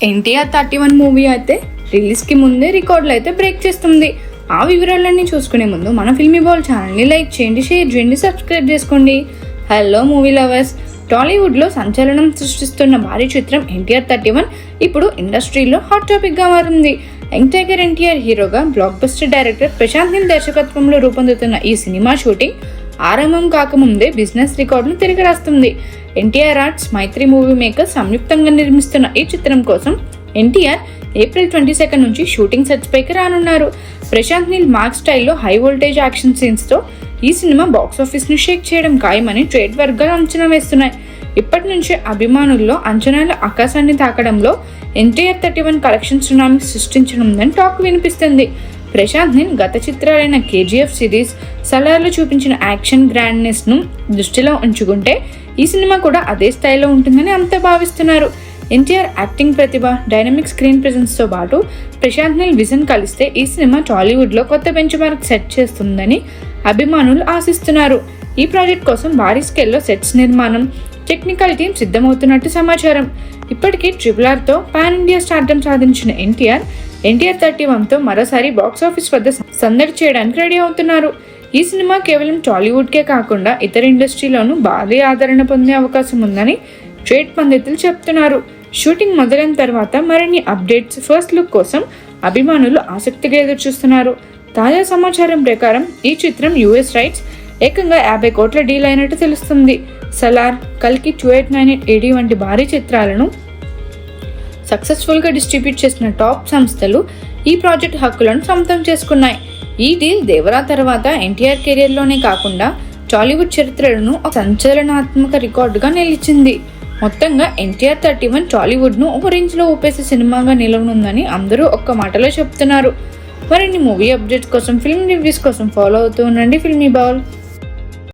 NTR 31 movie అయితే రిలీజ్కి ముందే రికార్డులు అయితే బ్రేక్ చేస్తుంది. ఆ వివరాలన్నీ చూసుకునే ముందు మన ఫిల్మీ బాల్ ఛానల్ని లైక్ చేయండి, షేర్ చేయండి, సబ్స్క్రైబ్ చేసుకోండి. హలో మూవీ లవర్స్, టాలీవుడ్లో సంచలనం సృష్టిస్తున్న భారీ చిత్రం ఎన్టీఆర్ 31 ఇప్పుడు ఇండస్ట్రీలో హాట్ టాపిక్గా మారింది. యంగ్ టైగర్ ఎన్టీఆర్ హీరోగా blockbuster director Prashanth Neel దర్శకత్వంలో రూపొందుతున్న ఈ సినిమా షూటింగ్ ఆరంభం కాకముందే బిజినెస్ రికార్డును తిరిగి రాస్తుంది. ఎన్టీఆర్ ఆర్ట్స్, మైత్రి మూవీ మేకర్ సంయుక్తంగా నిర్మిస్తున్న ఈ చిత్రం కోసం ఎన్టీఆర్ ఏప్రిల్ 22 నుంచి షూటింగ్ సెట్స్ పైకి రానున్నారు. ప్రశాంత్ నీల్ మార్క్ స్టైల్లో హై వోల్టేజ్ యాక్షన్ సీన్స్తో ఈ సినిమా బాక్సాఫీస్ను షేక్ చేయడం ఖాయమని ట్రేడ్ వర్గాలు అంచనా వేస్తున్నాయి. ఇప్పటి నుంచే అభిమానుల్లో అంచనాల ఆకాశాన్ని తాకడంలో ఎన్టీఆర్ 31 కలెక్షన్ సునామీ సృష్టించనుందని టాక్ వినిపిస్తుంది. ప్రశాంత్ నీల్ గత చిత్రాలైన కేజీఎఫ్ సిరీస్, సలార్లో చూపించిన యాక్షన్ గ్రాండ్నెస్ను దృష్టిలో ఉంచుకుంటే ఈ సినిమా కూడా అదే స్థాయిలో ఉంటుందని అంతా భావిస్తున్నారు. ఎన్టీఆర్ యాక్టింగ్ ప్రతిభ, డైనమిక్ స్క్రీన్ ప్రెజెన్స్తో పాటు ప్రశాంత్ నీల్ విజన్ కలిస్తే ఈ సినిమా టాలీవుడ్లో కొత్త బెంచ్ మార్క్ సెట్ చేస్తుందని అభిమానులు ఆశిస్తున్నారు. ఈ ప్రాజెక్ట్ కోసం భారీ స్కేల్లో సెట్స్ నిర్మాణం, టెక్నికల్ టీం సిద్ధమవుతున్నట్టు సమాచారం. ఇప్పటికీ RRRతో పాన్ ఇండియా స్టార్డమ్ సాధించిన ఎన్టీఆర్ 31తో మరోసారి బాక్సాఫీస్ వద్ద సందడి చేయడానికి రెడీ అవుతున్నారు. ఈ సినిమా కేవలం టాలీవుడ్కే కాకుండా ఇతర ఇండస్ట్రీలోనూ భారీ ఆదరణ పొందే అవకాశం ఉందని ట్రేడ్ పండితులు చెప్తున్నారు. షూటింగ్ మొదలైన తర్వాత మరిన్ని అప్డేట్స్, ఫస్ట్ లుక్ కోసం అభిమానులు ఆసక్తిగా ఎదురుచూస్తున్నారు. తాజా సమాచారం ప్రకారం ఈ చిత్రం US రైట్స్ ఏకంగా 50 కోట్ల డీల్ అయినట్టు తెలుస్తుంది. సలార్, కల్కి 2898 AD వంటి భారీ చిత్రాలను సక్సెస్ఫుల్గా డిస్ట్రిబ్యూట్ చేసిన టాప్ సంస్థలు ఈ ప్రాజెక్ట్ హక్కులను సొంతం చేసుకున్నాయి. ఈ డీల్ దేవరా తర్వాత ఎన్టీఆర్ కెరీర్లోనే కాకుండా టాలీవుడ్ చరిత్రలను ఒక సంచలనాత్మక రికార్డుగా నిలిచింది. మొత్తంగా ఎన్టీఆర్ 31 టాలీవుడ్ను ఒక రేంజ్లో ఊపేసే సినిమాగా నిలవనుందని అందరూ ఒక్క మాటలో చెప్తున్నారు. మరిన్ని మూవీ అప్డేట్స్ కోసం, ఫిల్మ్ రివ్యూస్ కోసం ఫాలో అవుతూ ఉండండి ఫిల్మీ బాల్.